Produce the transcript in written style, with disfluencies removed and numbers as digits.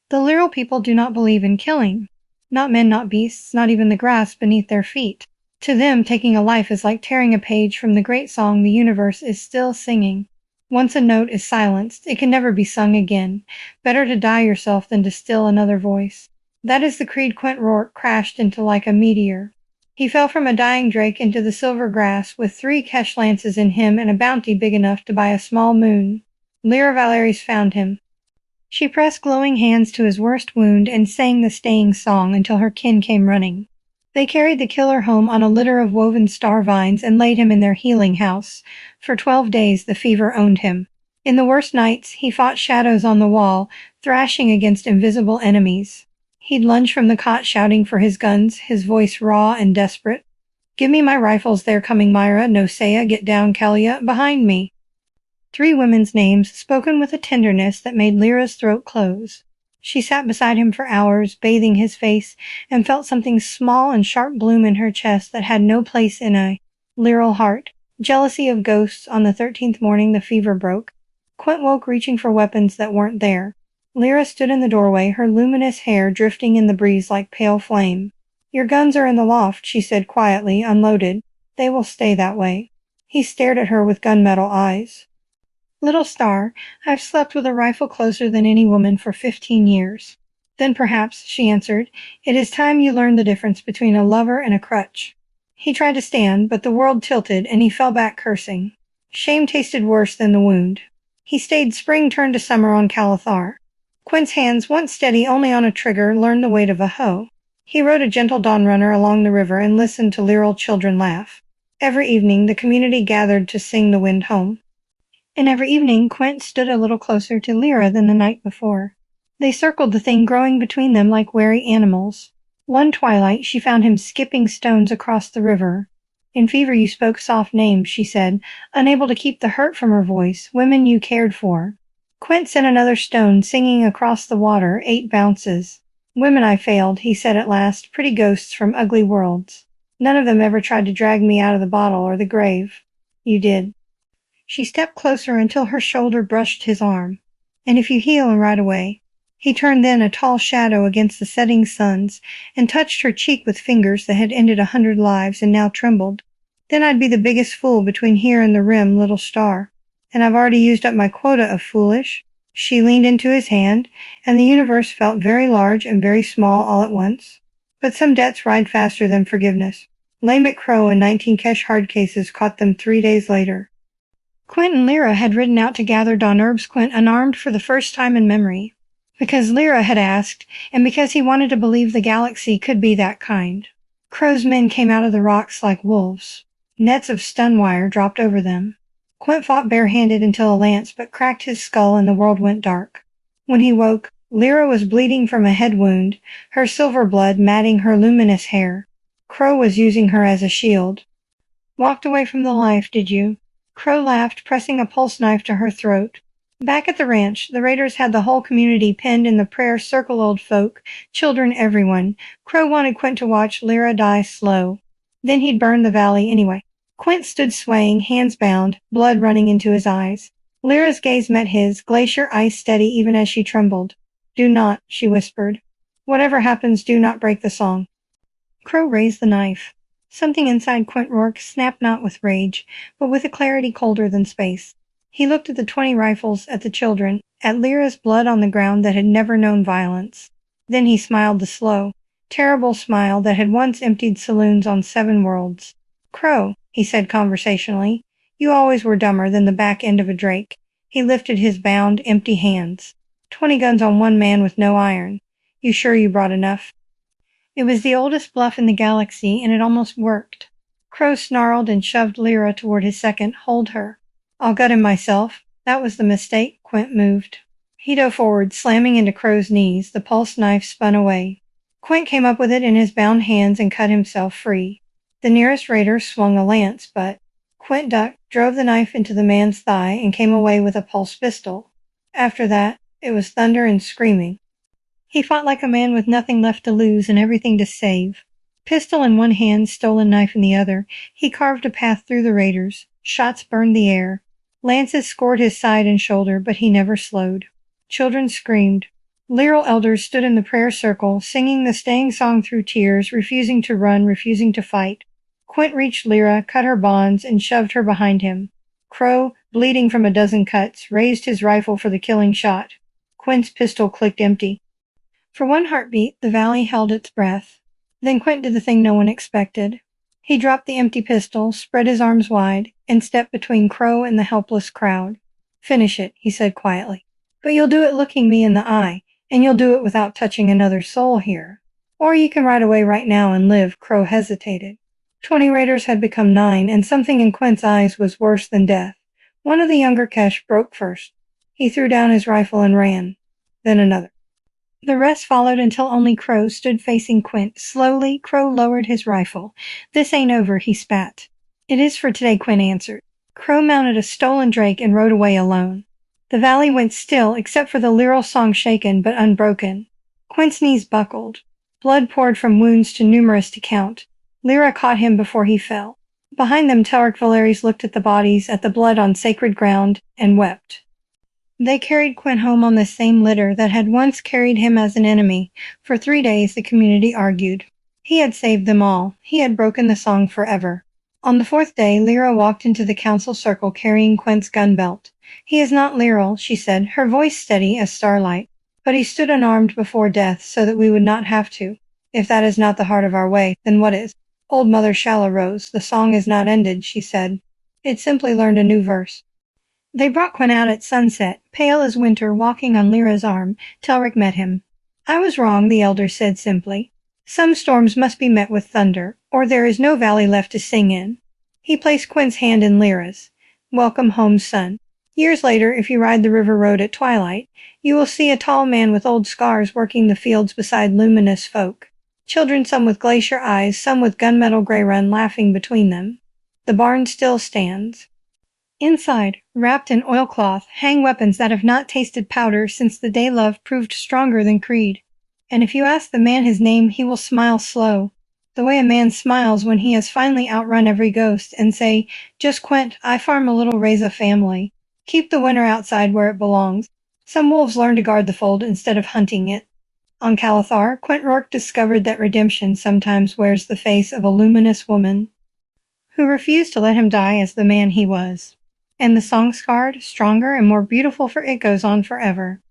The Lirael people do not believe in killing. Not men, not beasts, not even the grass beneath their feet. To them, taking a life is like tearing a page from the great song the universe is still singing. Once a note is silenced, it can never be sung again. Better to die yourself than to still another voice. That is the creed Quent Rourke crashed into like a meteor. He fell from a dying drake into the silver grass with 3 kesh lances in him and a bounty big enough to buy a small moon. Lira Valeris found him. She pressed glowing hands to his worst wound and sang the staying song until her kin came running. They carried the killer home on a litter of woven star vines and laid him in their healing house. For 12 days the fever owned him. In the worst nights, he fought shadows on the wall, thrashing against invisible enemies. He'd lunge from the cot shouting for his guns, his voice raw and desperate. "Give me my rifles, they're coming, Myra, no Saya, get down, Kalia, behind me." 3 women's names, spoken with a tenderness that made Lira's throat close. She sat beside him for hours, bathing his face, and felt something small and sharp bloom in her chest that had no place in a Lirael heart. Jealousy of ghosts. On the 13th morning the fever broke. Quent woke reaching for weapons that weren't there. Lira stood in the doorway, her luminous hair drifting in the breeze like pale flame. "Your guns are in the loft," she said quietly, unloaded. "They will stay that way." He stared at her with gunmetal eyes. "Little star, I've slept with a rifle closer than any woman for 15 years. "Then perhaps," she answered, "it is time you learned the difference between a lover and a crutch." He tried to stand, but the world tilted and he fell back cursing. Shame tasted worse than the wound. He stayed. Spring turned to summer on Calathar. Quent's hands, once steady only on a trigger, learned the weight of a hoe. He rode a gentle dawn runner along the river and listened to Lirael children laugh. Every evening the community gathered to sing the wind home. And every evening Quent stood a little closer to Lira than the night before. They circled the thing growing between them like wary animals. One twilight she found him skipping stones across the river. "In fever you spoke soft names," she said, unable to keep the hurt from her voice, "women you cared for." Quent sent another stone singing across the water, 8 bounces. "Women I failed," he said at last, "pretty ghosts from ugly worlds. None of them ever tried to drag me out of the bottle or the grave. You did." She stepped closer until her shoulder brushed his arm. "And if you heal and ride away." He turned then a tall shadow against the setting suns and touched her cheek with fingers that had ended 100 lives and now trembled. "Then I'd be the biggest fool between here and the rim, little star. And I've already used up my quota of foolish." She leaned into his hand, and the universe felt very large and very small all at once. But some debts ride faster than forgiveness. Lambic Crow and 19 Kesh hard cases caught them 3 days later. Quent and Lira had ridden out to gather Donherb's Quent unarmed for the first time in memory. Because Lira had asked, and because he wanted to believe the galaxy could be that kind. Crow's men came out of the rocks like wolves. Nets of stun wire dropped over them. Quent fought barehanded until a lance but cracked his skull and the world went dark. When he woke, Lira was bleeding from a head wound, her silver blood matting her luminous hair. Crow was using her as a shield. "Walked away from the life, did you?" Crow laughed, pressing a pulse knife to her throat. Back at the ranch, the raiders had the whole community pinned in the prayer circle, old folk, children, everyone. Crow wanted Quent to watch Lira die slow. Then he'd burn the valley anyway. Quent stood swaying, hands bound, blood running into his eyes. Lira's gaze met his, glacier ice steady even as she trembled. "Do not," she whispered. "Whatever happens, do not break the song." Crow raised the knife. Something inside Quent Rourke snapped not with rage, but with a clarity colder than space. He looked at the 20 rifles, at the children, at Lira's blood on the ground that had never known violence. Then he smiled the slow, terrible smile that had once emptied saloons on 7 worlds. "Crow," he said conversationally, "you always were dumber than the back end of a drake." He lifted his bound, empty hands. 20 guns on 1 man with no iron. "You sure you brought enough?" It was the oldest bluff in the galaxy, and it almost worked. Crow snarled and shoved Lira toward his second, hold her. "I'll gut him myself." That was the mistake. Quent moved. He dove forward, slamming into Crow's knees. The pulse knife spun away. Quent came up with it in his bound hands and cut himself free. The nearest raider swung a lance, but Quent ducked, drove the knife into the man's thigh, and came away with a pulse pistol. After that, it was thunder and screaming. He fought like a man with nothing left to lose and everything to save. Pistol in one hand, stolen knife in the other, he carved a path through the raiders. Shots burned the air. Lances scored his side and shoulder, but he never slowed. Children screamed. Lirael elders stood in the prayer circle, singing the staying song through tears, refusing to run, refusing to fight. Quent reached Lira, cut her bonds, and shoved her behind him. Crow, bleeding from a dozen cuts, raised his rifle for the killing shot. Quent's pistol clicked empty. For one heartbeat, the valley held its breath. Then Quent did the thing no one expected. He dropped the empty pistol, spread his arms wide, and stepped between Crow and the helpless crowd. "Finish it," he said quietly. "But you'll do it looking me in the eye, and you'll do it without touching another soul here. Or you can ride away right now and live." Crow hesitated. 20 raiders had become 9, and something in Quent's eyes was worse than death. One of the younger Kesh broke first. He threw down his rifle and ran. Then another. The rest followed until only Crow stood facing Quent. Slowly, Crow lowered his rifle. "This ain't over," he spat. "It is for today," Quent answered. Crow mounted a stolen drake and rode away alone. The valley went still, except for the Lirael song shaken but unbroken. Quent's knees buckled. Blood poured from wounds too numerous to count. Lira caught him before he fell. Behind them, Lira Valeris looked at the bodies, at the blood on sacred ground, and wept. They carried Quent home on the same litter that had once carried him as an enemy. For 3 days the community argued. He had saved them all. He had broken the song forever. On the 4th day, Lira walked into the council circle carrying Quent's gun belt. "He is not Lirael," she said, her voice steady as starlight. "But he stood unarmed before death so that we would not have to. If that is not the heart of our way, then what is?" Old Mother Shala rose. "The song is not ended," she said. "It simply learned a new verse." They brought Quent out at sunset, pale as winter, walking on Lira's arm. Telric met him. "I was wrong," the elder said simply. "Some storms must be met with thunder, or there is no valley left to sing in." He placed Quent's hand in Lira's. "Welcome home, son. Years later, if you ride the river road at twilight, you will see a tall man with old scars working the fields beside luminous folk. Children, some with glacier eyes, some with gunmetal gray run laughing between them. The barn still stands. Inside, wrapped in oilcloth, hang weapons that have not tasted powder since the day love proved stronger than creed. And if you ask the man his name, he will smile slow, the way a man smiles when he has finally outrun every ghost, and say, 'Just Quent, I farm a little raise a family. Keep the winter outside where it belongs.' Some wolves learn to guard the fold instead of hunting it." On Calathar, Quent Rourke discovered that redemption sometimes wears the face of a luminous woman who refused to let him die as the man he was. And the song scarred, stronger and more beautiful, for it goes on forever.